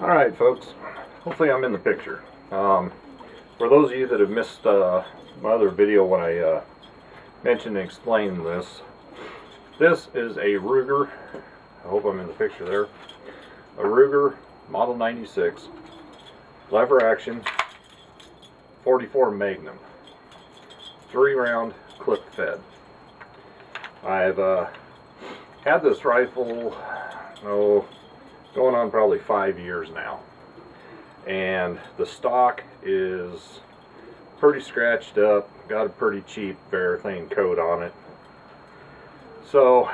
Alright folks, hopefully I'm in the picture. For those of you that have missed my other video when I mentioned and explained this is a Ruger, I hope I'm in the picture there, a Ruger Model 96 lever action 44 Magnum 3-round clip fed. I've had this rifle, going on probably 5 years now, and the stock is pretty scratched up, got a pretty cheap Birghwood coat on it. So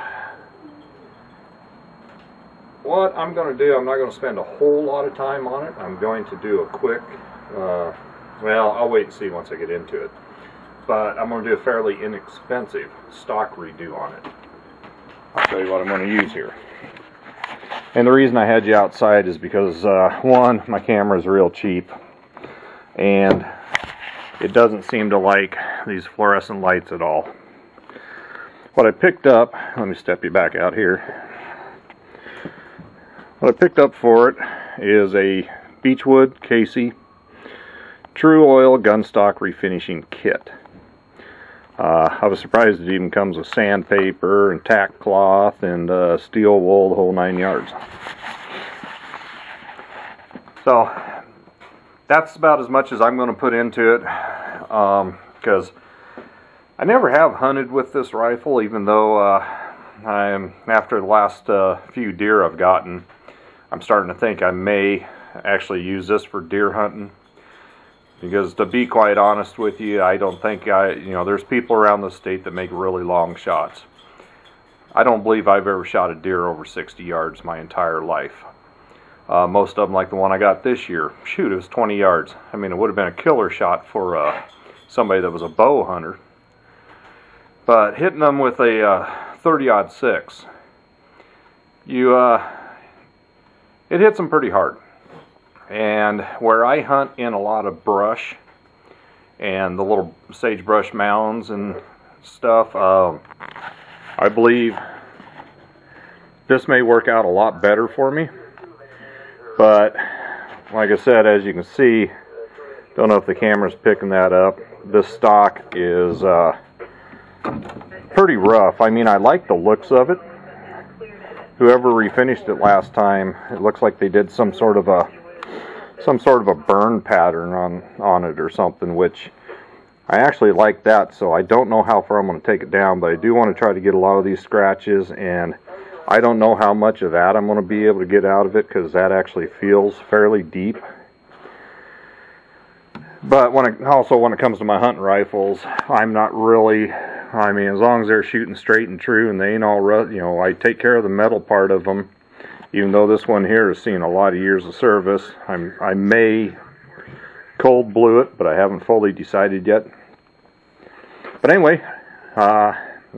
what I'm going to do, I'm not going to spend a whole lot of time on it. I'm going to do a quick, well, I'll wait and see once I get into it, but I'm going to do a fairly inexpensive stock redo on it. I'll tell you what I'm going to use here. And the reason I had you outside is because, one, my camera is real cheap, and it doesn't seem to like these fluorescent lights at all. What I picked up, let me step you back out here. What I picked up for it is a Birghwood Casey True Oil Gunstock Refinishing Kit. I was surprised it even comes with sandpaper and tack cloth and steel wool, the whole 9 yards. So that's about as much as I'm going to put into it, because I never have hunted with this rifle, even though after the last few deer I've gotten, I'm starting to think I may actually use this for deer hunting. Because to be quite honest with you, I don't think there's people around the state that make really long shots. I don't believe I've ever shot a deer over 60 yards my entire life. Most of them, like the one I got this year, shoot, it was 20 yards. I mean, it would have been a killer shot for somebody that was a bow hunter. But hitting them with a 30-06, it hits them pretty hard. And where I hunt in a lot of brush and the little sagebrush mounds and stuff, I believe this may work out a lot better for me. But like I said, as you can see, don't know if the camera's picking that up, this stock is pretty rough. I mean, I like the looks of it. Whoever refinished it last time, it looks like they did some sort of a burn pattern on it or something, which I actually like that. So I don't know how far I'm going to take it down, but I do want to try to get a lot of these scratches, and I don't know how much of that I'm going to be able to get out of it, because that actually feels fairly deep. But when it comes to my hunting rifles, I'm not really, I mean, as long as they're shooting straight and true and they ain't all I take care of the metal part of them. Even though this one here has seen a lot of years of service, I may cold blue it, but I haven't fully decided yet. But anyway, I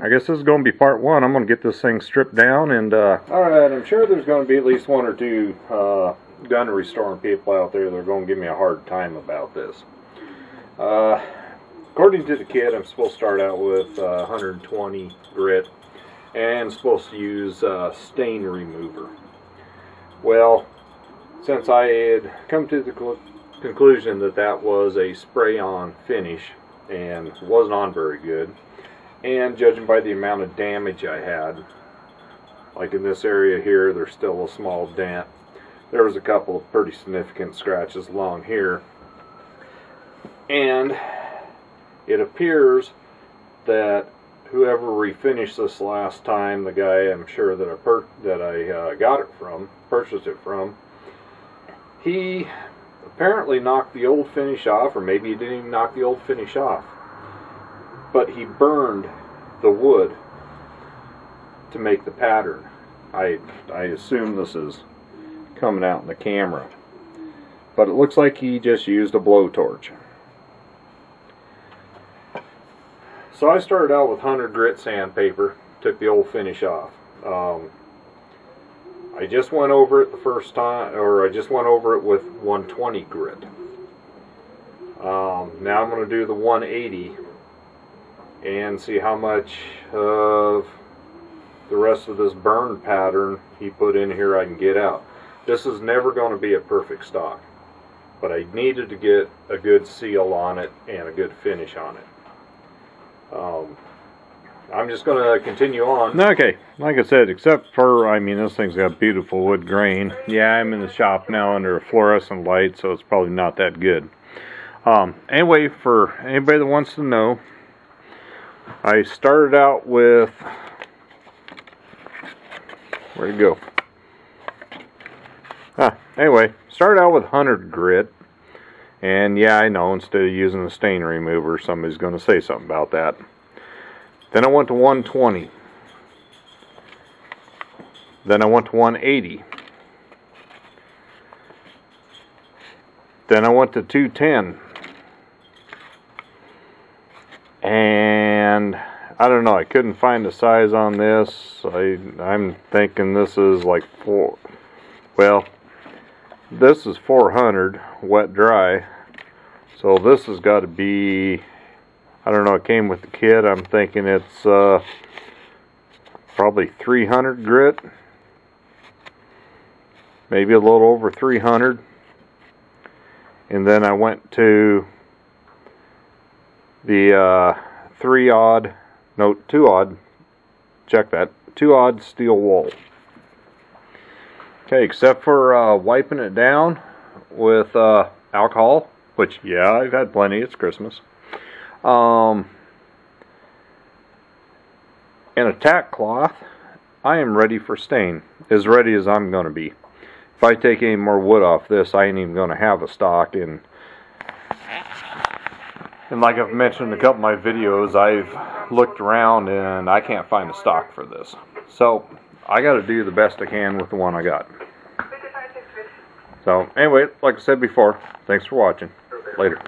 guess this is going to be part one. I'm going to get this thing stripped down, and alright, I'm sure there's going to be at least one or two gun restoring people out there that are going to give me a hard time about this. According to the kit, I'm supposed to start out with 120 grit and supposed to use stain remover. Well, since I had come to the conclusion that that was a spray-on finish and wasn't on very good, and judging by the amount of damage I had, like in this area here, there's still a small dent. There was a couple of pretty significant scratches along here, and it appears that whoever refinished this last time, the guy I'm sure that I got it from, purchased it from, he apparently knocked the old finish off, or maybe he didn't even knock the old finish off, but he burned the wood to make the pattern. I assume this is coming out in the camera, but it looks like he just used a blowtorch. So I started out with 100 grit sandpaper, took the old finish off. I just went over it the first time, or I just went over it with 120 grit. Now I'm going to do the 180 and see how much of the rest of this burn pattern he put in here I can get out. This is never going to be a perfect stock, but I needed to get a good seal on it and a good finish on it. I'm just going to continue on. Okay, like I said, except for, I mean, this thing's got beautiful wood grain. Yeah, I'm in the shop now under a fluorescent light, so it's probably not that good. Anyway, for anybody that wants to know, I started out with, where'd it go? Anyway, started out with 100 grit. And yeah, I know, instead of using the stain remover, somebody's going to say something about that. Then I went to 120. Then I went to 180. Then I went to 210. And I don't know, I couldn't find the size on this. I'm thinking this is like this is 400 wet dry. So this has got to be, I don't know, it came with the kit. I'm thinking it's probably 300 grit. Maybe a little over 300. And then I went to the 2-odd, check that, 2-odd steel wool. Okay, except for wiping it down with alcohol, which, yeah, I've had plenty, it's Christmas. And a tack cloth, I am ready for stain. As ready as I'm going to be. If I take any more wood off this, I ain't even going to have a stock. And like I've mentioned in a couple of my videos, I've looked around and I can't find a stock for this. So, I got to do the best I can with the one I got. So, anyway, like I said before, thanks for watching. Later.